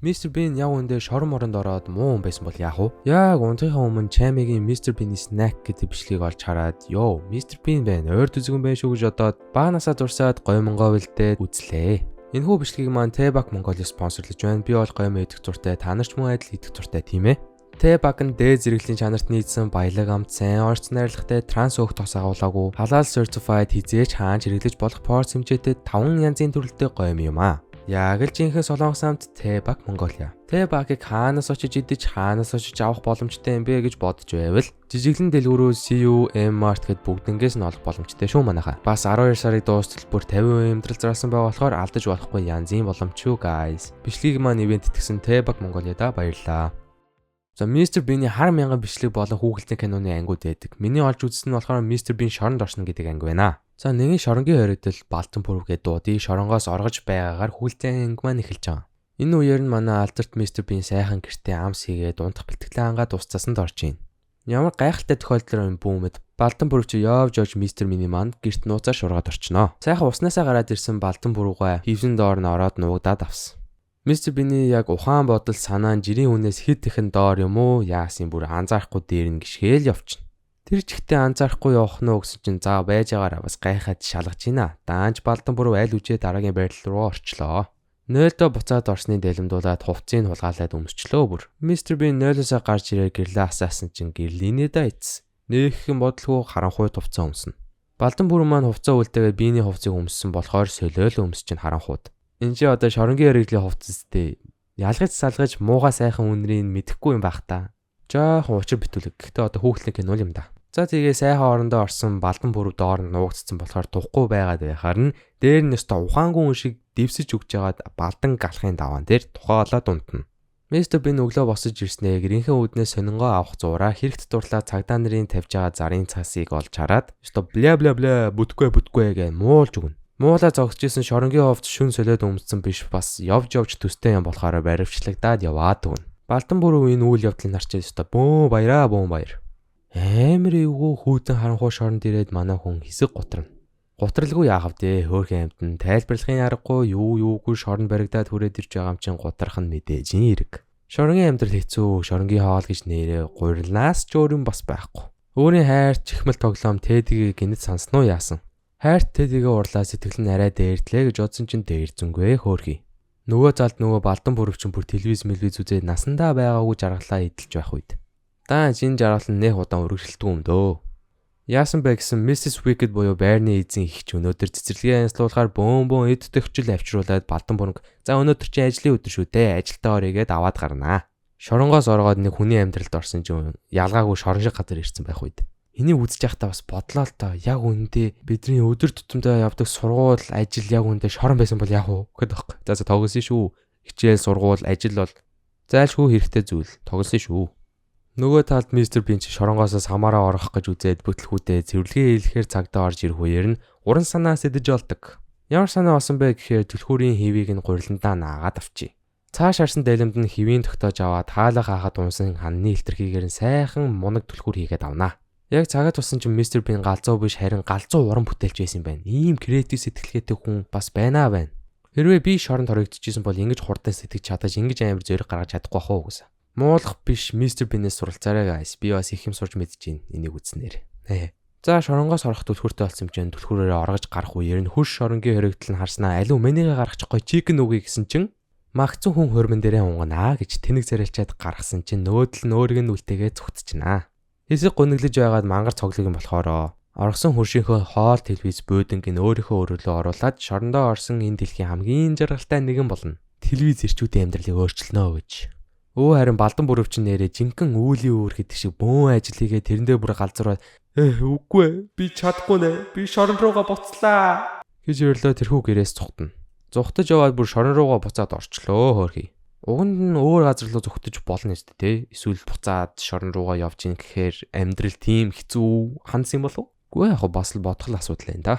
Mr. Bean яг үндэ шорон моронд ороод муу хүн байсан бол яах вэ? Яг унтахын өмнө Chami-гийн Mr. Bean-ийн snack гэдэг бичлэгийг олж хараад "Йоо, Mr. Bean байна. Ойр дүзгэн байна шүү" гэж одоод баанасаа дурсаад гоймонгоо вэлдээд үзлээ. Энэхүү бичлэгийг маань T-Bag Mongolia спонсорлож байна. Би бол гоймо идэх зуртай, та нар ч мөн адил идэх зуртай тийм ээ. T-Bag нь дээд зэрэглэлийн чанарт нийцсэн баялаг амт, сайн орц найрлагатай транс өөх тос агуулаагүй, халаал certified хизээч хаанч хэрэглэж болох порц хэмжээтэй 5 янзын төрөлтэй гоймо юм аа. Яг л жинхэнэ солонгос амт T-Bag Mongolia. T-Bag-ыг хаанаас очиж идэж, хаанаас очиж авах боломжтой юм бэ гэж бодож байвал жижиглэн дэлгүүрөө CU, M-Mart гэд бүгднгээс нь олох боломжтой шүү манайхаа. Бас 12 сарыг дуустал бүр 50% эмдрэл зарсан байгаа болохоор алдаж болохгүй янзын боломж шүү guys. Бичлэгийг маань ивент итгэсэн T-Bag Mongolia-да баярлалаа. За Mr. Bean-ийн хар мянган бичлэг болон хүүхэлдэйн киноны ангиуд байдаг. Миний олж үзсэн нь болохоор Mr. Bean шоронд орсон гэдэг анги байна. За нэгэн шоронгийн хоригдол Балтан пүрв гэдэг дуудыг шоронгоос оргож байгаагаар хүүхэлдэйн анги маань эхэлж байгаа. Энэ үеэр нь манай алдарт Mr. Bean сайхан гэртээ амс хийгээд унтах бэлтгэлээ ангаад ус цасанд орж ийн. Ямар гайхалтай тохиолдол юм бүүмэд Балтан пүрв чи явж Mr. Bean-ийн манд гэрт нууцаар шургаад орчноо. Сайхан уснасаа гараад ирсэн Балтан пүрвгаа хивсэн доор нь ороод нуугдаад авсан. Mr. Bean-ийн яг ухаан бодол санаа нь жирийн хүнээс хэд ихэн доор юм уу? Яасын бүр анзаарахгүй дээр нь гიშгээл явчихна. Тэр ч ихтэй анзаарахгүй явах нь өгсөн чинь заа байж байгаараа бас гайхаад шалгаж байна. Даанч Балтан пүрв аль үжээ дараагийн байрлал руу орчлоо. 0-доо буцаад орсны дэлэмдүүлээд хувцсыг хулгаалаад өмсчлөө бүр. Mr. Bean 0-осоо гарч ирээ гэрлээ асаасан чинь гэрлийнээ да эцс. Нээхэн бодлого харанхуй хувцас өмснө. Балтан пүрв маань хувцас үлдээгээд биений хувцсыг өмссөн болохоор солиол өмс чинь харанхууд. Энд чи одоо шоронгийн хэрэглийн хувцастэй ялгаж салгаж муугаа сайхан үнрийг мэдэхгүй юм байх та. Жаахан учир битүүлэг. Гэхдээ одоо хүүхэлдэйн кино юм да. За тэгээ сайхан орондоо орсон Балтан пүрв доор нь нуугдсан болохоор тухгүй байгаад байхаар нь дээр нь өстө ухаангүй хүн шиг дэвсэж өгч жагаад Балдан галахын даваан дээр тухайлаад унтна. Mr. Bean өглөө босож ирснээр гэрийнхэн үүднээс сонингоо авах зураа хэрэгт дурлаа цагдаа нарын тавьж байгаа зарын цасыг олж хараад өстө бля бля бля бүтгүй гэж муулж өгнө. Муулаа зогсчихсэн шоронгийн хувцас шүн солиод өмссөн биш бас явж төстэй юм болохоор баривчлагдаад яваад өгнө. Балтан пүрв энэ үйл явдлыг нарчиж өстө бөө баяраа бөө баяр. Амар эвгүй хүүтэн харанхуй шоронд ирээд манай хүн хэсэг гутрна. Гутралгүй яах вэ? Хөөрхөн амтан тайлбарлахын аргагүй юугүй шорон баригдаад хүрээд ирж байгаа юм чин гутрах нь мэдээж хэрэг. Шоронгийн амьдрал хэцүү, шоронгийн хоол гэж нэрээ гурилнаас ч өөр юм бас байхгүй. Өөрийн хайр чихмэл тоглоом Тэдийг гинэт санснуу яасан. Хайрт Тэдийг урлаа сэтгэл нь арай дээрдлээ гэж бодсон чин дээрзүнгүй хөөрхий. Нөгөө залд нөгөө Балтан пүрв чин бүр телевиз үзээд насандаа байгаагүй жаргалаа идэлж байх үед. Даан энэ жаргал нь нэх удаан үргэлжилдэг юм дөө. Яасан бэ гэсэн Mrs. Wicked буюу байрны эзэн их ч өнөөдөр цэцэрлэгээ янзлуулахаар бөөн эд төгчл авчруулад Балтан пүрв за өнөөдөр чи ажлын өдөр шүү дээ ажилдаа оръё гэд аваад гарнаа. Шоронгоос ороод нэг хүний амьдралд орсон чинь ялгаагүй шорон шиг газар ирсэн байх үед. Энийг үзэж байхдаа бас бодлоо л доо яг үндэ бидний өдөр тутамдаа явдаг сургууль ажил яг үндэ шорон байсан бол яах вэ гэхэд байхгүй. За тоглосон шүү. Хичээл сургууль ажил бол зайлшгүй хэрэгтэй зүйл тоглосон шүү. Нөгөө талд Mr. Bean чи шоронгоосоо самаараа орох гэж үзээд бүтлгүүдээ цэвэрлэгээ хэлэхээр цагдаа орж ирэх үеэр нь уран санаа сэдэж олдог. Ямар санаа болсон бэ гэхээр түлхүүрийн хивийг нь гуриландаа наагаад авчи. Цааш харсан дэлэмд нь хивийн тогтоож аваад хаалга хаахад унсан ханны илтерхийгээр нь сайхан мунаг түлхүүр хийгээд авнаа. Яг цагаад тусан чинь Mr. Bean галзуу биш харин галзуу уран бүтээлч байсан юм байна. Ийм креатив сэтгэлгээтэй хүн бас байна. Хэрвээ би шоронд хоригдчихсэн бол ингэж хурдан сэтгэж чадаж ингэж амар зөриг гаргаж чадахгүй бах уу гэсэн. Муулах биш Mr. Bean-ээс суралцаарай guys. Би бас их юм сурч мэдэж байна. Энийг үзнээр. За шоронгоос орох түлхүүртэй болсон чинь түлхүүрээрээ оргож гарах үеэр нь хөрш шоронгийн хоригдол нь харснаа алив мэнийгээ гаргачихгүй чикен үгүй гэсэн чинь магцсан хүн хөрмөн дээрээ унганаа гэж тэнэг зэрэлчээд гаргасан чинь нөөдөл нь өөрийг нь үлтээгээ зүгтчихнаа. Хэсэг гуниглаж байгаад мангар цоглог юм болохоор оргосон хөршийнхөө хоол телевиз бөөдөнг нь өөрийнхөө өрөөлөө оруулаад шорондоо орсон энэ дэлхийн хамгийн жаргалтай нэгэн болно. Телевиз ирчүүдийн амьдралыг өөрчилнө гэж. Харин Балдан пүрв чинь нэрээ жинхэнэ үүлийн үүр гэдэг шиг бөөн ажил хийгээ тэрэндээ бүр галзуураад үгүй би чадахгүй нэ би шорон руугаа буцлаа гэж өрлөө тэрхүү гэрээс зүхтана. Зүхтаж яваад бүр шорон руугаа буцаад орчлоо хөөрхий. Уганд нь өөр газар руу зүхтэж болно шүү дээ. Эсвэл буцаад шорон руугаа явж ийн гэхээр амьдрал тийм хэцүү хандсан юм болов? Үгүй яг бас л бодох асуудал байна да.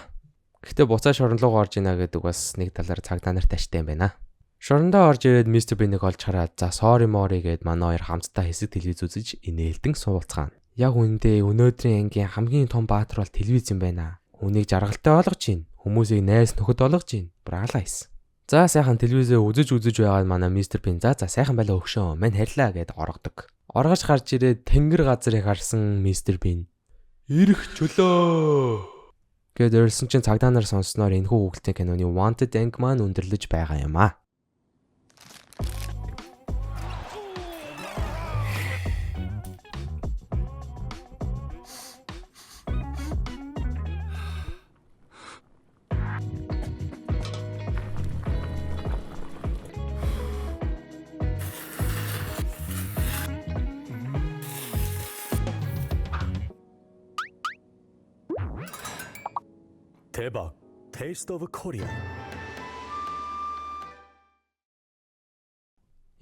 Гэхдээ буцаад шорон руугаа орж ийна гэдэг бас нэг талаар цагдаа нарт таштай юм байна. Шорондоо орж ирээд Mr. Bean-ийг олж хараад за sorry мори гэд манай хоёр хамтдаа хэсэг телевиз үзэж инээлдэн суулцгаана. Яг үндэ өнөөдрийн ангийн хамгийн том баатар бол телевиз юм байна. Үнийг жаргалтай болгож гин. Хүмүүсийг найс нөхөд болгож гин. Браала хийсэн. За сайхан телевизээ үзэж байгаад манай мистер Бин за сайхан байлаа өгшөө. Мань харьлаа гэд оргодог. Оргож гарч ирээд тэнгэр газрыг харсан мистер Бин ирэх чөлөө гэд орилсон чинь цагдаа нар сонсноор энэхүү Google-ийн киноны Wanted анги маань өндөрлөж байгаа юм аа. 대박. Taste of Korea.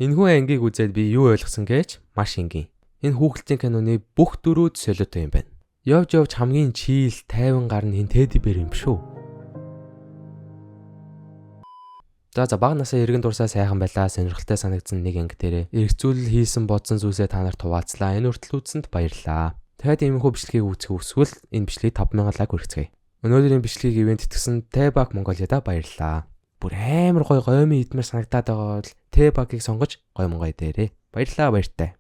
Энэхүү ангийг үзээд би юу ойлгосон гэж маш энгийн. Энэ хүүхэлдэйн киноны бүх дөрүүд солиотой юм байна. Явж хамгийн чийл тайван гарна хин Teddy Bear юм шүү. За баг насаа эргэн дурсаа сайхан байлаа, сонирхолтой санагдсан нэг анги дээрээ эргцүүлэл хийсэн бодсон зүйлсээ та нарт хуваалцлаа. Энэ хүртэл үзсэнд баярлалаа. Дахиад иймэрхүү бичлэгийг үзэх хүсвэл энэ бичлэгийг 5,000 лайк хүргэцгээе. Өнөөдрийн бичлэгийг ивент итгэсэн T-Bag Mongolia-да баярлалаа. Бүр амар гоё гомын идмэр санагдаад байгаа бол T-Bag-ыг сонгож гоё монгой дээрээ. Баярлалаа баяртай.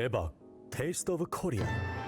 대박. Taste of Korea.